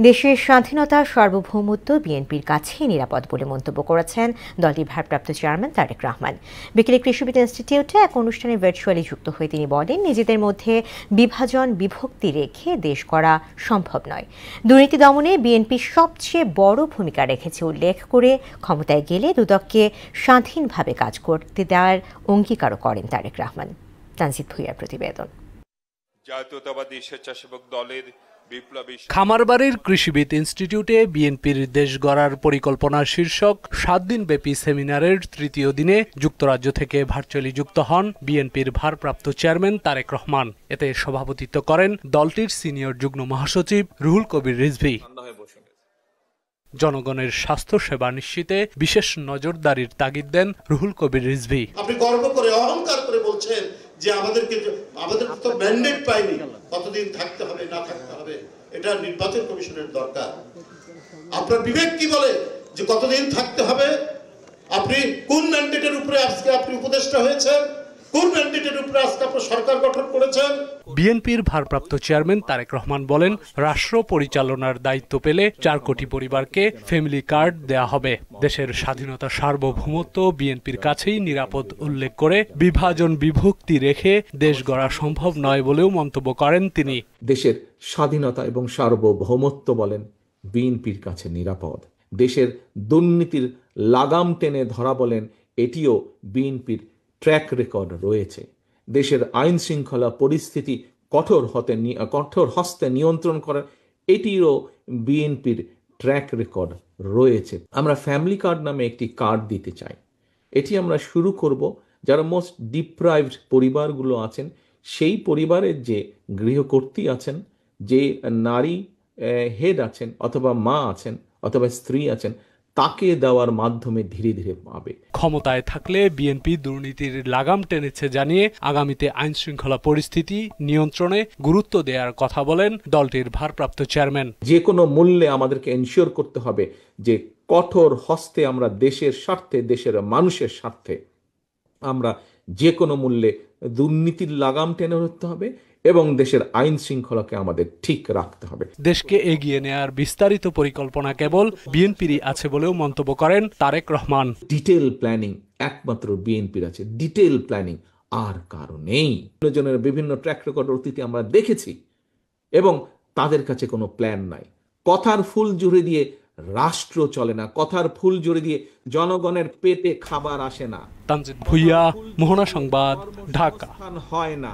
দেশের স্বাধীনতা সার্বভৌমত্ব বিএনপির কাছেই নিরাপদ বলে মন্তব্য করেছেন দলটির ভারপ্রাপ্ত চেয়ারম্যান তারেক রহমান। বিকেলে কৃষিবিদ ইনস্টিটিউটে এক অনুষ্ঠানে ভার্চুয়ালি যুক্ত হয়ে তিনি বলেন, নিজেদের মধ্যে বিভাজন বিভক্তি রেখে দেশ করা সম্ভব নয়। দুর্নীতি দমনে বিএনপি সবচেয়ে বড় ভূমিকা রেখেছে উল্লেখ করে ক্ষমতায় গেলে দুদককে স্বাধীনভাবে কাজ করতে দেওয়ার অঙ্গীকারও করেন তারেক রহমান। তানজিদ ভুঁইয়ার প্রতিবেদন। জাতীয়তাবাদী স্বেচ্ছাসেবক দলের খামারবাড়ির কৃষিবিদ ইনস্টিটিউটে বিএনপির দেশ গড়ার পরিকল্পনা শীর্ষক 7 দিনব্যাপী সেমিনারের তৃতীয় দিনে যুক্তরাজ্য থেকে ভার্চুয়ালি যুক্ত হন বিএনপির ভারপ্রাপ্ত চেয়ারম্যান তারেক রহমান। এতে সভাপতিত্ব করেন দলটির সিনিয়র যুগ্ম মহাসচিব রুহুল কবির রিজভী। জনগণের স্বাস্থ্য সেবা নিশ্চিতে বিশেষ নজরদারির তাগিদ দেন রুহুল কবির রিজভী। আপনি গর্ব করে অহংকার করে বলছেন যে আমাদের তো ম্যান্ডেট পাইনি, কতদিন থাকতে হবে না থাকতে হবে এটা নির্বাচন কমিশনের দরকার। আপনার বিবেক কি বলে যে কতদিন থাকতে হবে? আপনি কোন ম্যান্ডেটের উপরে আজকে আপনি উপদেষ্টা হয়েছেন? কোন ম্যান্ডেটের উপরে আজকে আপনি সরকার গঠন করেছেন? বিএনপির ভারপ্রাপ্ত চেয়ারম্যান তারেক রহমান বলেন, রাষ্ট্র পরিচালনার দায়িত্ব পেলে 4 কোটি পরিবারকে ফ্যামিলি কার্ড দেয়া হবে। দেশের স্বাধীনতা সার্বভৌমত্ব বিএনপির কাছেই নিরাপদ উল্লেখ করে বিভাজন বিভক্তি রেখে দেশ গড়া সম্ভব নয় বলেও মন্তব্য করেন তিনি। দেশের স্বাধীনতা এবং সার্বভৌমত্ব বলেন বিএনপির কাছে নিরাপদ। দেশের দুর্নীতির লাগাম টেনে ধরা বলেন এটিও বিএনপির ট্র্যাক রেকর্ড রয়েছে। দেশের আইন শৃঙ্খলা পরিস্থিতি কঠোর হস্তে নিয়ন্ত্রণ করার এটিরও বিএনপির ট্র্যাক রেকর্ড রয়েছে। আমরা ফ্যামিলি কার্ড নামে একটি কার্ড দিতে চাই। এটি আমরা শুরু করব যারা মোস্ট ডিপ্রাইভড পরিবারগুলো আছেন, সেই পরিবারের যে গৃহকর্ত্রী আছেন, যে নারী হেড আছেন অথবা মা আছেন অথবা স্ত্রী আছেন, তাকে দেওয়ার মাধ্যমে ধীরে ধীরে পাবে। ক্ষমতায় থাকলে বিএনপি দুর্নীতির লাগাম টেনেছে জানিয়ে আগামীতে আইন শৃঙ্খলা পরিস্থিতি নিয়ন্ত্রণে গুরুত্ব দেওয়ার কথা বলেন দলটির ভারপ্রাপ্ত চেয়ারম্যান। যে কোনো মূল্যে আমাদেরকে এনশিওর করতে হবে যে কঠোর হস্তে আমরা দেশের স্বার্থে, দেশের মানুষের স্বার্থে আমরা যে কোনো মূল্যে দুর্নীতির লাগাম টেনে ধরতে হবে এবং দেশের আইন শৃঙ্খলাকে আমাদের ঠিক রাখতে হবে। দেশকে এগিয়ে নেয়ার বিস্তারিত পরিকল্পনা কেবল বিএনপিরই আছে বলেও মন্তব্য করেন তারেক রহমান। ডিটেল প্ল্যানিং একমাত্র বিএনপির আছে, ডিটেল প্ল্যানিং আর কারো নেই। জনের বিভিন্ন ট্র্যাক রেকর্ড অতীতে আমরা দেখেছি এবং তাদের কাছে কোনো প্ল্যান নাই। কথার ফুল জুড়ে দিয়ে রাষ্ট্র চলে না, কথার ফুল জুড়ে দিয়ে জনগণের পেটে খাবার আসে না। তানজিদ ভুঁইয়া, মোহনা সংবাদ, ঢাকা। হয় না।